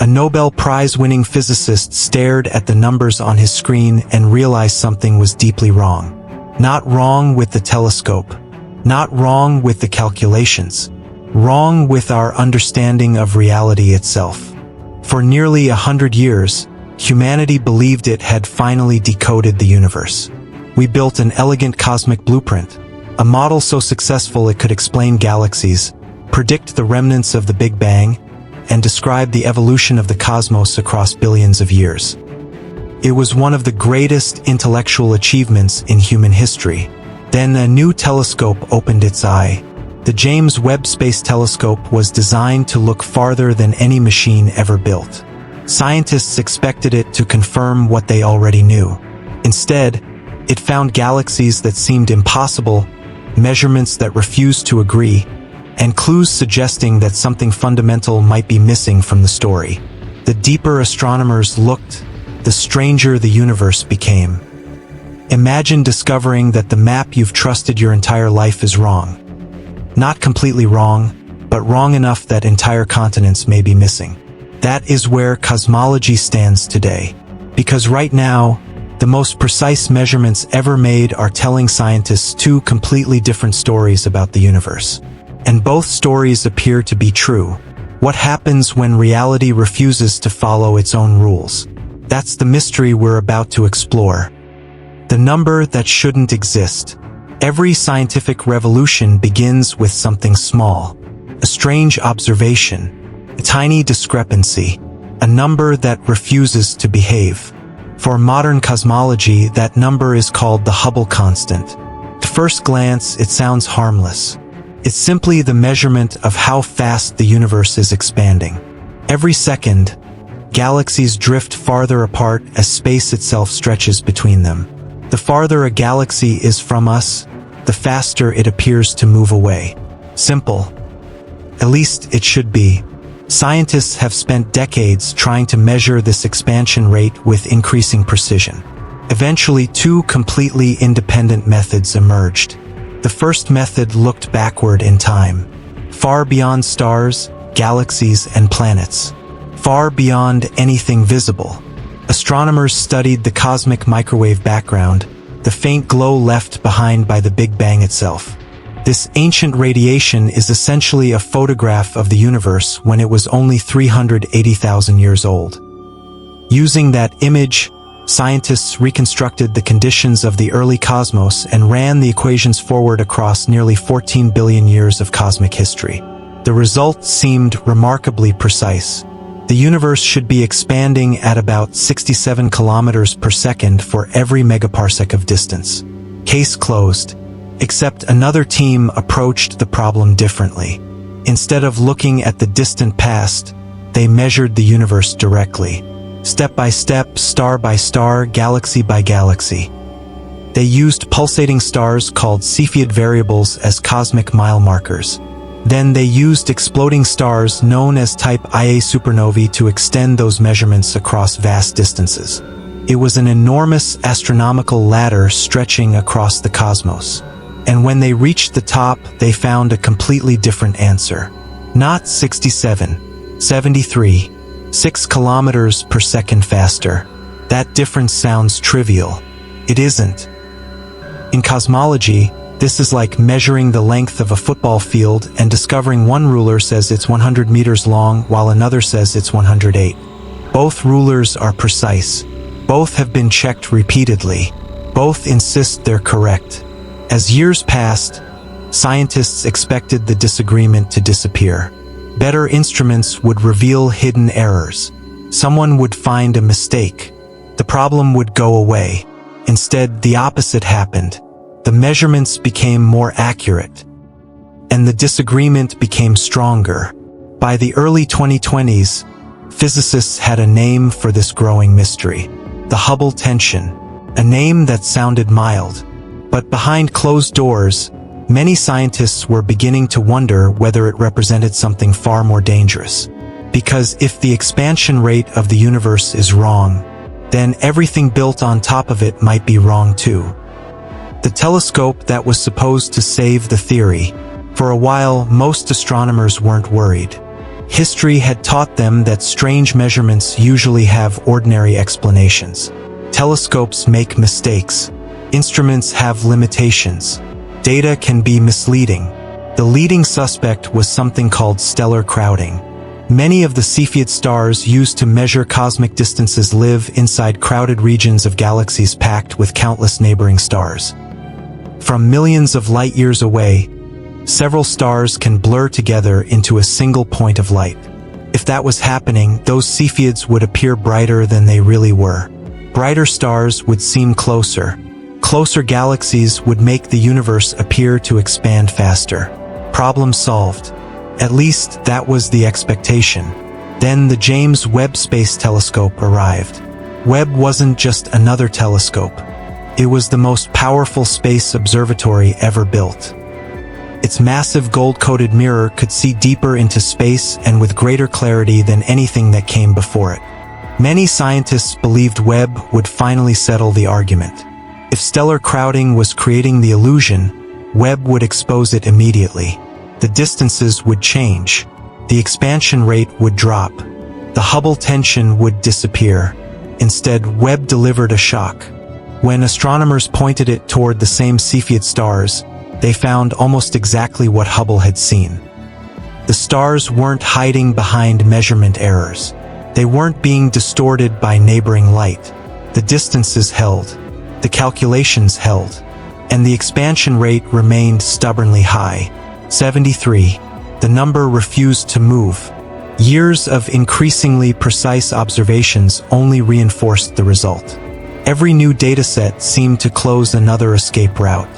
A Nobel Prize-winning physicist stared at the numbers on his screen and realized something was deeply wrong. Not wrong with the telescope, not wrong with the calculations, wrong with our understanding of reality itself. For nearly 100 years, humanity believed it had finally decoded the universe. We built an elegant cosmic blueprint, a model so successful it could explain galaxies, predict the remnants of the Big Bang, and describe the evolution of the cosmos across billions of years. It was one of the greatest intellectual achievements in human history. Then a new telescope opened its eye. The James Webb Space Telescope was designed to look farther than any machine ever built. Scientists expected it to confirm what they already knew. Instead, it found galaxies that seemed impossible, measurements that refused to agree, and clues suggesting that something fundamental might be missing from the story. The deeper astronomers looked, the stranger the universe became. Imagine discovering that the map you've trusted your entire life is wrong. Not completely wrong, but wrong enough that entire continents may be missing. That is where cosmology stands today. Because right now, the most precise measurements ever made are telling scientists two completely different stories about the universe. And both stories appear to be true. What happens when reality refuses to follow its own rules? That's the mystery we're about to explore. The number that shouldn't exist. Every scientific revolution begins with something small. A strange observation. A tiny discrepancy. A number that refuses to behave. For modern cosmology, that number is called the Hubble constant. At first glance, it sounds harmless. It's simply the measurement of how fast the universe is expanding. Every second, galaxies drift farther apart as space itself stretches between them. The farther a galaxy is from us, the faster it appears to move away. Simple. At least it should be. Scientists have spent decades trying to measure this expansion rate with increasing precision. Eventually, two completely independent methods emerged. The first method looked backward in time, far beyond stars, galaxies, and planets, far beyond anything visible. Astronomers studied the cosmic microwave background, the faint glow left behind by the Big Bang itself. This ancient radiation is essentially a photograph of the universe when it was only 380,000 years old. Using that image, scientists reconstructed the conditions of the early cosmos and ran the equations forward across nearly 14 billion years of cosmic history. The result seemed remarkably precise. The universe should be expanding at about 67 kilometers per second for every megaparsec of distance. Case closed. Except another team approached the problem differently. Instead of looking at the distant past, they measured the universe directly. Step by step, star by star, galaxy by galaxy. They used pulsating stars called Cepheid variables as cosmic mile markers. Then they used exploding stars known as type Ia supernovae to extend those measurements across vast distances. It was an enormous astronomical ladder stretching across the cosmos. And when they reached the top, they found a completely different answer. Not 67, 73, 6 kilometers per second faster. That difference sounds trivial. It isn't. In cosmology, this is like measuring the length of a football field and discovering one ruler says it's 100 meters long while another says it's 108. Both rulers are precise. Both have been checked repeatedly. Both insist they're correct. As years passed, scientists expected the disagreement to disappear. Better instruments would reveal hidden errors. Someone would find a mistake. The problem would go away. Instead, the opposite happened. The measurements became more accurate, and the disagreement became stronger. By the early 2020s, physicists had a name for this growing mystery: the Hubble Tension, a name that sounded mild. But behind closed doors, many scientists were beginning to wonder whether it represented something far more dangerous. Because if the expansion rate of the universe is wrong, then everything built on top of it might be wrong too. The telescope that was supposed to save the theory. For a while, most astronomers weren't worried. History had taught them that strange measurements usually have ordinary explanations. Telescopes make mistakes. Instruments have limitations. Data can be misleading. The leading suspect was something called stellar crowding. Many of the Cepheid stars used to measure cosmic distances live inside crowded regions of galaxies packed with countless neighboring stars. From millions of light years away, several stars can blur together into a single point of light. If that was happening, those Cepheids would appear brighter than they really were. Brighter stars would seem closer. Closer galaxies would make the universe appear to expand faster. Problem solved. At least that was the expectation. Then the James Webb Space Telescope arrived. Webb wasn't just another telescope. It was the most powerful space observatory ever built. Its massive gold-coated mirror could see deeper into space and with greater clarity than anything that came before it. Many scientists believed Webb would finally settle the argument. If stellar crowding was creating the illusion, Webb would expose it immediately. The distances would change. The expansion rate would drop. The Hubble tension would disappear. Instead, Webb delivered a shock. When astronomers pointed it toward the same Cepheid stars, they found almost exactly what Hubble had seen. The stars weren't hiding behind measurement errors. They weren't being distorted by neighboring light. The distances held. The calculations held. And the expansion rate remained stubbornly high. 73. The number refused to move. Years of increasingly precise observations only reinforced the result. Every new dataset seemed to close another escape route.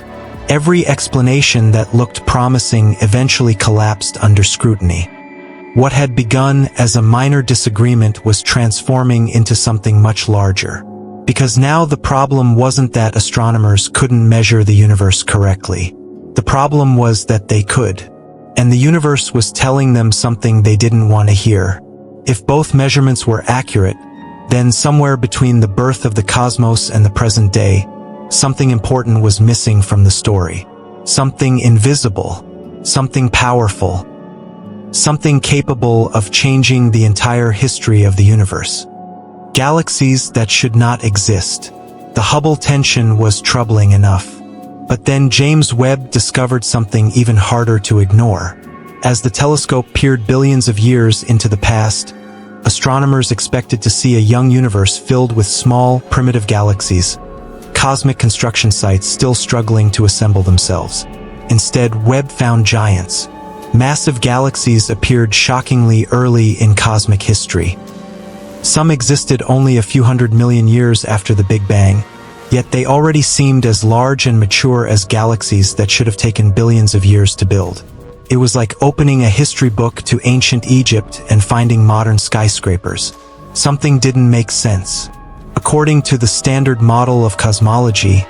Every explanation that looked promising eventually collapsed under scrutiny. What had begun as a minor disagreement was transforming into something much larger. Because now the problem wasn't that astronomers couldn't measure the universe correctly. The problem was that they could. And the universe was telling them something they didn't want to hear. If both measurements were accurate, then somewhere between the birth of the cosmos and the present day, something important was missing from the story. Something invisible. Something powerful. Something capable of changing the entire history of the universe. Galaxies that should not exist. The Hubble tension was troubling enough. But then James Webb discovered something even harder to ignore. As the telescope peered billions of years into the past, astronomers expected to see a young universe filled with small, primitive galaxies, cosmic construction sites still struggling to assemble themselves. Instead, Webb found giants. Massive galaxies appeared shockingly early in cosmic history. Some existed only a few 100 million years after the Big Bang, yet they already seemed as large and mature as galaxies that should have taken billions of years to build. It was like opening a history book to ancient Egypt and finding modern skyscrapers. Something didn't make sense. According to the standard model of cosmology,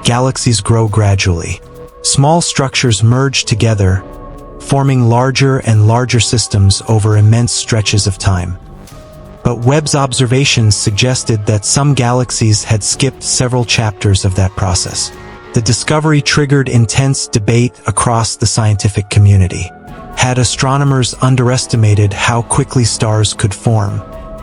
galaxies grow gradually. Small structures merge together, forming larger and larger systems over immense stretches of time. But Webb's observations suggested that some galaxies had skipped several chapters of that process. The discovery triggered intense debate across the scientific community. Had astronomers underestimated how quickly stars could form?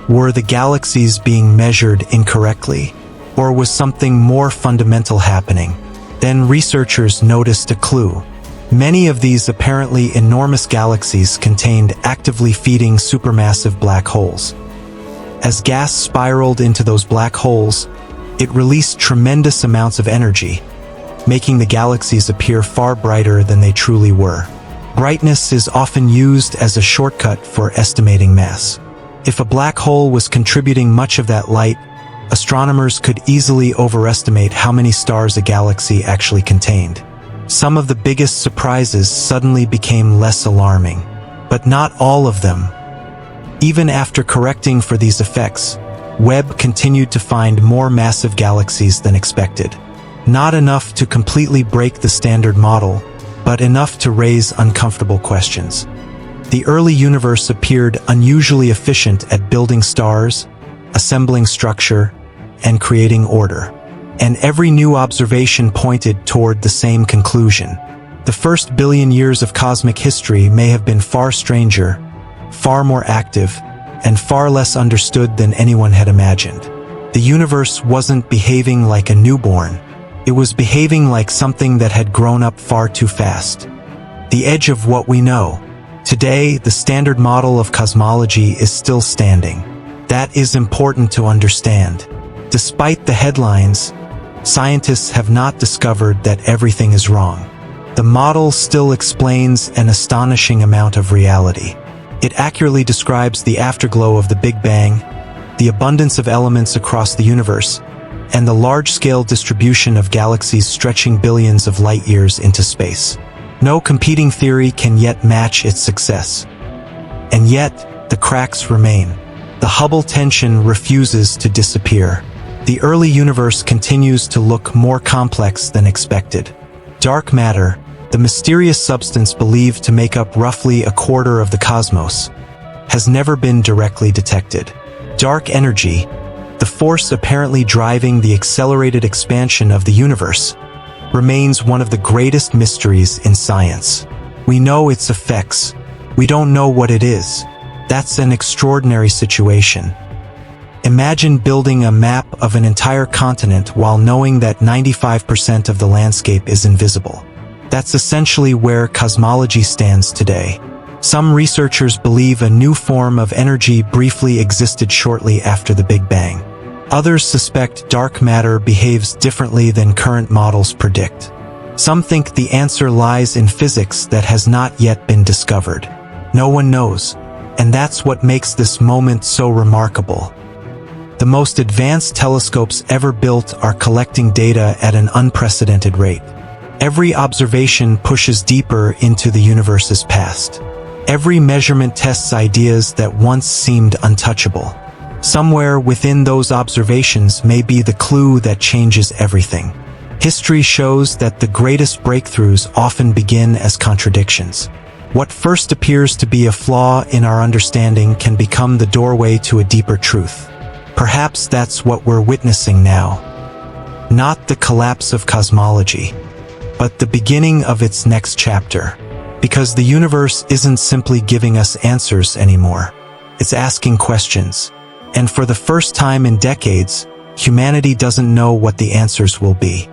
Were the galaxies being measured incorrectly? Or was something more fundamental happening? Then researchers noticed a clue. Many of these apparently enormous galaxies contained actively feeding supermassive black holes. As gas spiraled into those black holes, it released tremendous amounts of energy, making the galaxies appear far brighter than they truly were. Brightness is often used as a shortcut for estimating mass. If a black hole was contributing much of that light, astronomers could easily overestimate how many stars a galaxy actually contained. Some of the biggest surprises suddenly became less alarming, but not all of them. Even after correcting for these effects, Webb continued to find more massive galaxies than expected. Not enough to completely break the standard model, but enough to raise uncomfortable questions. The early universe appeared unusually efficient at building stars, assembling structure, and creating order. And every new observation pointed toward the same conclusion. The first billion years of cosmic history may have been far stranger, far more active, and far less understood than anyone had imagined. The universe wasn't behaving like a newborn. It was behaving like something that had grown up far too fast. The edge of what we know. Today, the standard model of cosmology is still standing. That is important to understand. Despite the headlines, scientists have not discovered that everything is wrong. The model still explains an astonishing amount of reality. It accurately describes the afterglow of the Big Bang, the abundance of elements across the universe, and the large-scale distribution of galaxies stretching billions of light-years into space. No competing theory can yet match its success. And yet, the cracks remain. The Hubble tension refuses to disappear. The early universe continues to look more complex than expected. Dark matter, the mysterious substance believed to make up roughly a quarter of the cosmos, has never been directly detected. Dark energy, the force apparently driving the accelerated expansion of the universe, remains one of the greatest mysteries in science. We know its effects. We don't know what it is. That's an extraordinary situation. Imagine building a map of an entire continent while knowing that 95% of the landscape is invisible. That's essentially where cosmology stands today. Some researchers believe a new form of energy briefly existed shortly after the Big Bang. Others suspect dark matter behaves differently than current models predict. Some think the answer lies in physics that has not yet been discovered. No one knows, and that's what makes this moment so remarkable. The most advanced telescopes ever built are collecting data at an unprecedented rate. Every observation pushes deeper into the universe's past. Every measurement tests ideas that once seemed untouchable. Somewhere within those observations may be the clue that changes everything. History shows that the greatest breakthroughs often begin as contradictions. What first appears to be a flaw in our understanding can become the doorway to a deeper truth. Perhaps that's what we're witnessing now. Not the collapse of cosmology, but the beginning of its next chapter. Because the universe isn't simply giving us answers anymore. It's asking questions. And for the first time in decades, humanity doesn't know what the answers will be.